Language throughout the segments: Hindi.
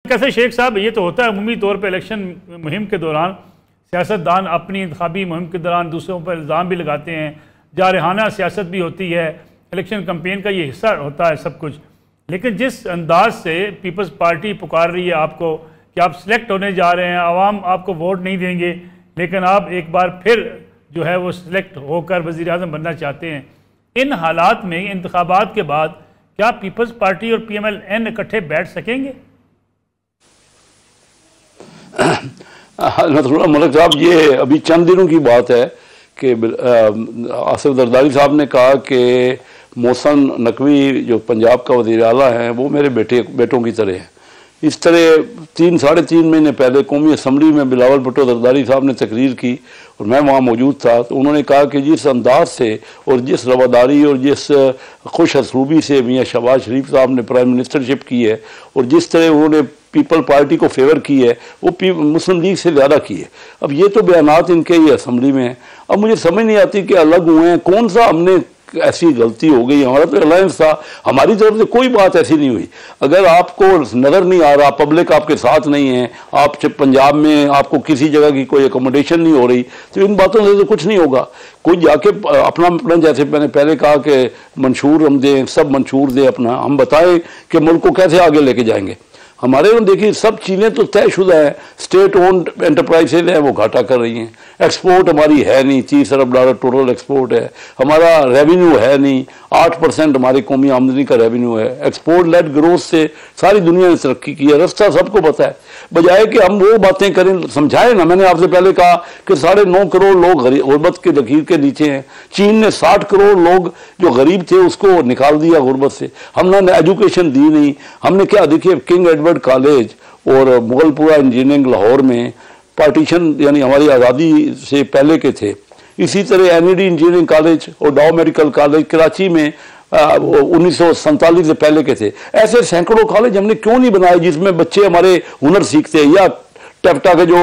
कैसे शेख साहब, ये तो होता है अमूमी तौर पर इलेक्शन मुहिम के दौरान सियासतदान अपनी इंतखाबी मुहिम के दौरान दूसरों पर इल्ज़ाम भी लगाते हैं, जारहाना सियासत भी होती है, इलेक्शन कैंपेन का ये हिस्सा होता है सब कुछ। लेकिन जिस अंदाज से पीपल्स पार्टी पुकार रही है आपको कि आप सिलेक्ट होने जा रहे हैं, आवाम आपको वोट नहीं देंगे, लेकिन आप एक बार फिर जो है वो सिलेक्ट होकर वज़ीर आज़म बनना चाहते हैं, इन हालात में इंतखाबात के बाद क्या पीपल्स पार्टी और PMLN इकट्ठे बैठ सकेंगे? मलिक साहब, ये अभी चंद दिनों की बात है कि आसिफ जरदारी साहब ने कहा कि मोहसिन नकवी जो पंजाब का वज़ीर आला है वो मेरे बेटों की तरह है। इस तरह साढ़े तीन महीने पहले कौमी असम्बली में बिलावल भुट्टो जरदारी साहब ने तकरीर की और मैं वहाँ मौजूद था, तो उन्होंने कहा कि जिस अंदाज से और जिस रवादारी और जिस खुश असलूबी से मियाँ शहबाज शरीफ साहब ने प्राइम मिनिस्टरशिप की है और जिस तरह उन्होंने पीपल पार्टी को फेवर की है वो मुस्लिम लीग से ज़्यादा की है। अब ये तो बयानात इनके ये असम्बली में हैं। अब मुझे समझ नहीं आती कि अलग हुए हैं, कौन सा हमने ऐसी गलती हो गई? हमारा तो अलायंस था, हमारी तरफ से कोई बात ऐसी नहीं हुई। अगर आपको नज़र नहीं आ रहा, पब्लिक आपके साथ नहीं है, आप पंजाब में आपको किसी जगह की कोई अकोमोडेशन नहीं हो रही, तो इन बातों से तो कुछ नहीं होगा। कोई जाके अपना अपना, जैसे मैंने पहले कहा कि मंशूर हम दें, सब मंशूर दें अपना, हम बताएं कि मुल्क को कैसे आगे लेके जाएंगे। हमारे में देखिए सब चीज़ें तो तयशुदा हैं, स्टेट ओन्ड एंटरप्राइजेज हैं, वो घाटा कर रही हैं। एक्सपोर्ट हमारी है नहीं, 30 अरब डॉलर टोटल एक्सपोर्ट है, हमारा रेवेन्यू है नहीं, 8% हमारी कौमी आमदनी का रेवेन्यू है। एक्सपोर्ट लेड ग्रोथ से सारी दुनिया ने तरक्की की है, रास्ता सबको पता है। बजाय कि हम वो बातें करें, समझाएं ना। मैंने आपसे पहले कहा कि 9.5 करोड़ लोग गुर्बत के लकीर के नीचे हैं। चीन ने 60 करोड़ लोग जो गरीब थे उसको निकाल दिया गुर्बत से। हमने एजुकेशन दी नहीं। हमने क्या, देखिए किंग एडवर्ड कॉलेज और मुगलपुरा इंजीनियरिंग लाहौर में पार्टीशन यानी हमारी आज़ादी से पहले के थे। इसी तरह NED इंजीनियरिंग कॉलेज और डाउ मेडिकल कॉलेज कराची में 1947 से पहले के थे। ऐसे सैकड़ों कॉलेज हमने क्यों नहीं बनाए जिसमें बच्चे हमारे हुनर सीखते हैं? या टेप्टा के जो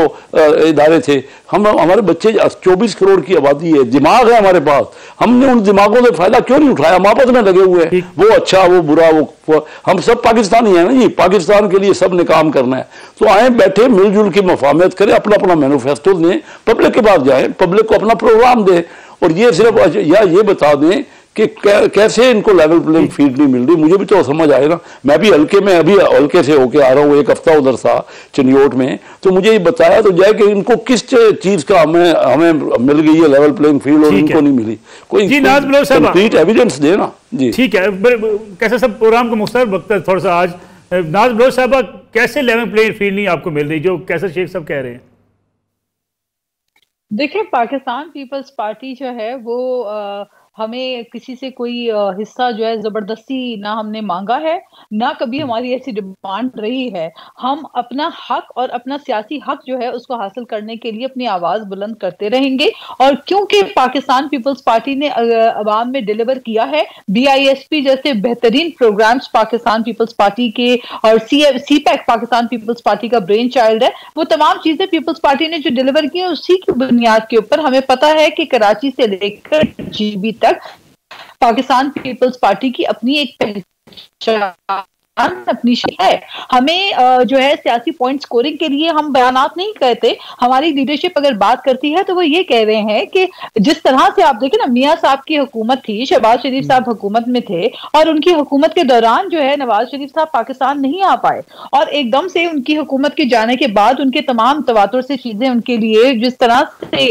इदारे थे, हमारे बच्चे 24 करोड़ की आबादी है, दिमाग है हमारे पास, हमने उन दिमागों से फायदा क्यों नहीं उठाया? हम आपस में लगे हुए हैं, वो अच्छा वो बुरा, वो हम सब पाकिस्तानी हैं ना जी, पाकिस्तान के लिए सब ने काम करना है। तो आए बैठे मिलजुल की मफाहमत करें, अपना अपना मैनिफेस्टो दें, पब्लिक के पास जाएं, पब्लिक को अपना प्रोग्राम दें और ये सिर्फ या ये बता दें कि कैसे इनको लेवल प्लेइंग फील्ड नहीं मिल रही। मुझे भी तो समझ आए ना, मैं भी हल्के में अभी हल्के से होके आ रहा हूँ, एक हफ्ता उधर था चनियोट में, तो मुझे ये बताया तो जाए कि इनको किस चीज का हमें मिल गई है लेवल प्लेइंग फील्ड और इनको नहीं मिली। कोई कंप्लीट एविडेंस देना जी। ठीक है, कैसे सब प्रोग्राम का मुख्तसर वक्त है थोड़ा सा आज। नाज बलोच साहब, कैसे लेवल प्लेइंग फील्ड नहीं आपको मिल रही जो कैसे शेख साहब कह रहे हैं? देखिए, पाकिस्तान पीपल्स पार्टी जो है वो हमें किसी से कोई हिस्सा जो है जबरदस्ती ना हमने मांगा है, ना कभी हमारी ऐसी डिमांड रही है। हम अपना हक और अपना सियासी हक जो है उसको हासिल करने के लिए अपनी आवाज बुलंद करते रहेंगे। और क्योंकि पाकिस्तान पीपल्स पार्टी ने अवाम में डिलीवर किया है, BISP जैसे बेहतरीन प्रोग्राम्स पाकिस्तान पीपल्स पार्टी के और CPAC पाकिस्तान पीपल्स पार्टी का ब्रेन चाइल्ड है, वो तमाम चीजें पीपल्स पार्टी ने जो डिलीवर की है उसी की बुनियाद के ऊपर हमें पता है कि कराची से लेकर GB तक पाकिस्तान पीपल्स पार्टी की अपनी एक पहचान अपनी है। हमें जो है सियासी पॉइंट स्कोरिंग के लिए हम बयानात नहीं कहते। हमारी लीडरशिप अगर बात करती है तो वो ये कह रहे हैं कि जिस तरह से आप देखें ना, मियां साहब की हुकूमत थी, शहबाज शरीफ साहब हुकूमत में थे और उनकी हुकूमत के दौरान जो है नवाज शरीफ साहब पाकिस्तान नहीं आ पाए और एकदम से उनकी हुकूमत के जाने के बाद उनके तमाम तवातुर से चीजें उनके लिए जिस तरह से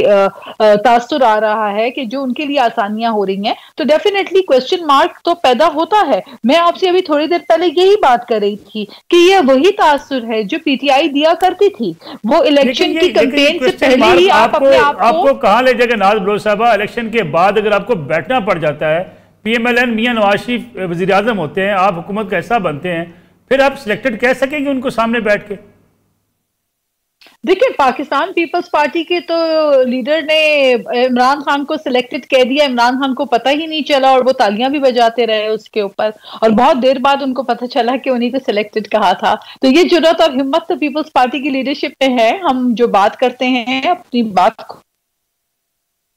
तासुर आ रहा है कि जो उनके लिए आसानियां हो रही हैं, तो डेफिनेटली क्वेश्चन मार्क तो पैदा होता है। मैं आपसे अभी थोड़ी देर पहले यही बात कर रही थी कि यह वही तासुर है जो PTI दिया करती थी। वो इलेक्शन की कैंपेन से पहले ही आपको कहां ले जाएगा नाज बलोच साहबा? इलेक्शन के बाद अगर आपको बैठना पड़ जाता है, PMLN मियां नवाज शरीफ वजीर आजम होते हैं, आप हुकूमत का हिस्सा बनते हैं, फिर आप सिलेक्टेड कह सकेंगे उनको सामने बैठ के? देखिए, पाकिस्तान पीपल्स पार्टी के तो लीडर ने इमरान खान को सिलेक्टेड कह दिया, इमरान खान को पता ही नहीं चला और वो तालियां भी बजाते रहे उसके ऊपर और बहुत देर बाद उनको पता चला कि उन्हीं को सिलेक्टेड कहा था। तो ये जुर्रत और हिम्मत तो पीपल्स पार्टी की लीडरशिप में है। हम जो बात करते हैं अपनी बात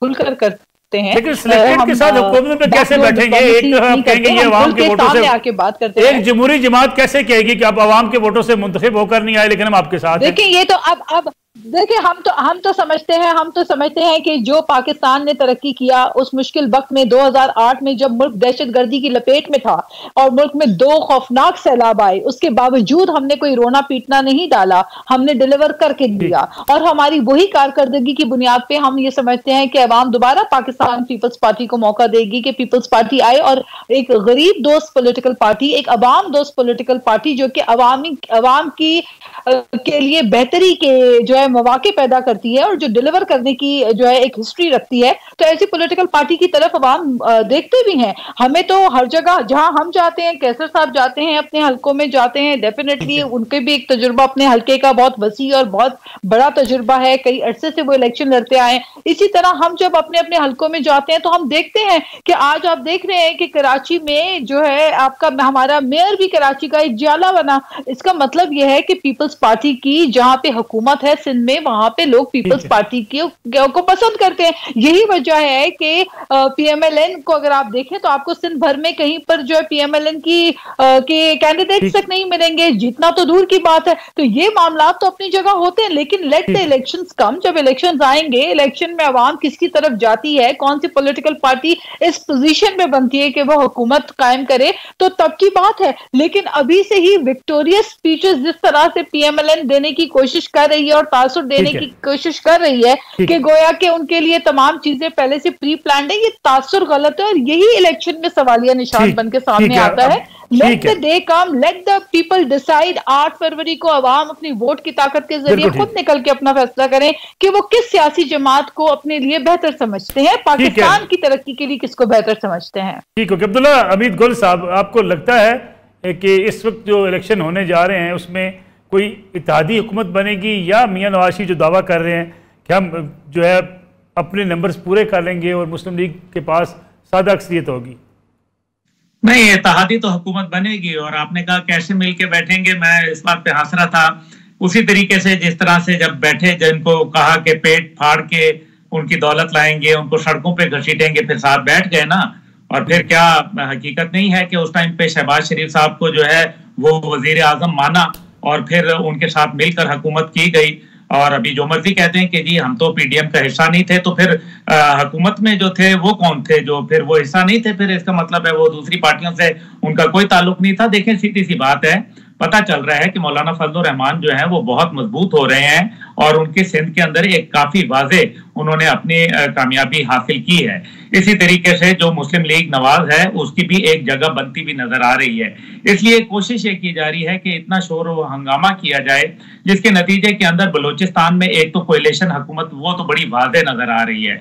खुलकर करते हैं। लेकिन सिलेक्टेड के साथ हुकूमत में कैसे बैठेंगे? एक तो आप कहेंगे ये अवाम के वोटों से आके बात करते हैं। एक जमहूरी जमात कैसे कहेगी कि आप अवाम के वोटों से मुंतखब होकर नहीं आए लेकिन हम आपके साथ हैं? देखिए ये तो अब देखिए हम तो समझते हैं कि जो पाकिस्तान ने तरक्की किया उस मुश्किल वक्त में 2008 में जब मुल्क दहशतगर्दी की लपेट में था और मुल्क में 2 खौफनाक सैलाब आए, उसके बावजूद हमने कोई रोना पीटना नहीं डाला, हमने डिलीवर करके दिया। और हमारी वही कारकर्दगी की बुनियाद पे हम ये समझते हैं कि अवाम दोबारा पाकिस्तान पीपल्स पार्टी को मौका देगी कि पीपल्स पार्टी आए और एक गरीब दोस्त पॉलिटिकल पार्टी, एक अवाम दोस्त पॉलिटिकल पार्टी जो कि अवाम की के लिए बेहतरी के जो है मौके पैदा करती है और जो डिलीवर करने की जो है एक हिस्ट्री रखती है, तो ऐसी पॉलिटिकल पार्टी की तरफ अवाम देखते भी हैं। हमें तो हर जगह जहां हम जाते हैं, कैसर साहब जाते हैं, अपने हलकों में जाते हैं, डेफिनेटली उनके भी एक तजुर्बा अपने हलके का बहुत वसी और बहुत बड़ा तजुर्बा है, कई अरसे से वो इलेक्शन लड़ते आए। इसी तरह हम जब अपने अपने हलकों में जाते हैं तो हम देखते हैं कि आज आप देख रहे हैं कि कराची में जो है आपका हमारा मेयर भी कराची का एक ज्याला बना। इसका मतलब यह है कि पीपल्स पार्टी की जहां पे हुकूमत है सिंध में, वहां पे लोग पीपल्स पार्टी को पसंद करते हैं। यही वजह है कि पीएमएलएन को अगर आप देखें तो आपको सिंध भर में कहीं पर जो है पीएमएलएन के कैंडिडेट्स तक नहीं मिलेंगे, जीतना तो दूर की बात है। तो ये मामला तो अपनी जगह होते हैं, लेकिन लेट द इलेक्शंस कम, जब इलेक्शंस आएंगे, इलेक्शन में अवाम किसकी तरफ जाती है, कौन सी पॉलिटिकल पार्टी इस पोजीशन में बनती है कि वो हुकूमत कायम करे, तो तब की बात है। लेकिन अभी से ही विक्टोरियस स्पीचेस जिस तरह से पीएमएलएन देने की कोशिश कर रही है और तासुर देने की कोशिश कर रही है कि गोया के उनके लिए तमाम चीजें पहले से प्री प्लान्ड है, ये तासुर गलत है और यही इलेक्शन में सवालिया निशान बन के सामने आता है। Let the day come, let the people decide. 8 फरवरी को अवाम अपनी वोट की ताकत के जरिए खुद निकल के अपना फैसला करें कि वो किस सियासी जमात को अपने लिए बेहतर समझते हैं, पाकिस्तान की तरक्की के लिए किसको बेहतर समझते हैं। ठीक है अब्दुल्ला हमीद गुल साहब, आपको लगता है कि इस वक्त जो इलेक्शन होने जा रहे हैं उसमें कोई इत्तेहादी हुकूमत बनेगी, या मियां नवाज शरीफ जो दावा कर रहे हैं कि हम जो है अपने नंबर्स पूरे कर लेंगे और मुस्लिम लीग के पास सादा अक्सरियत होगी? नहीं, इत्तेहादी तो हुकूमत बनेगी। और आपने कहा कैसे मिल के बैठेंगे, मैं इस बात पे हंस रहा था। उसी तरीके से जिस तरह से जब बैठे, जिनको कहा कि पेट फाड़ के उनकी दौलत लाएंगे, उनको सड़कों पे घसीटेंगे, फिर साथ बैठ गए ना। और फिर क्या हकीकत नहीं है कि उस टाइम पे शहबाज शरीफ साहब को जो है वो वजीर आजम माना और फिर उनके साथ मिलकर हुकूमत की गई। और अभी जो मर्जी कहते हैं कि जी हम तो पीडीएम का हिस्सा नहीं थे, तो फिर हुकूमत में जो थे वो कौन थे जो फिर वो हिस्सा नहीं थे? फिर इसका मतलब है वो दूसरी पार्टियों से उनका कोई ताल्लुक नहीं था। देखें, सीधी सी बात है, पता चल रहा है कि मौलाना फजल रहमान जो है वो बहुत मजबूत हो रहे हैं और उनके सिंध के अंदर एक काफी वाजे उन्होंने अपनी कामयाबी हासिल की है। इसी तरीके से जो मुस्लिम लीग नवाज है उसकी भी एक जगह बनती भी नजर आ रही है। इसलिए कोशिश ये की जा रही है कि इतना शोर व हंगामा किया जाए जिसके नतीजे के अंदर बलूचिस्तान में एक तो कोएलिशन हुकूमत वो तो बड़ी वाज़ेह नजर आ रही है।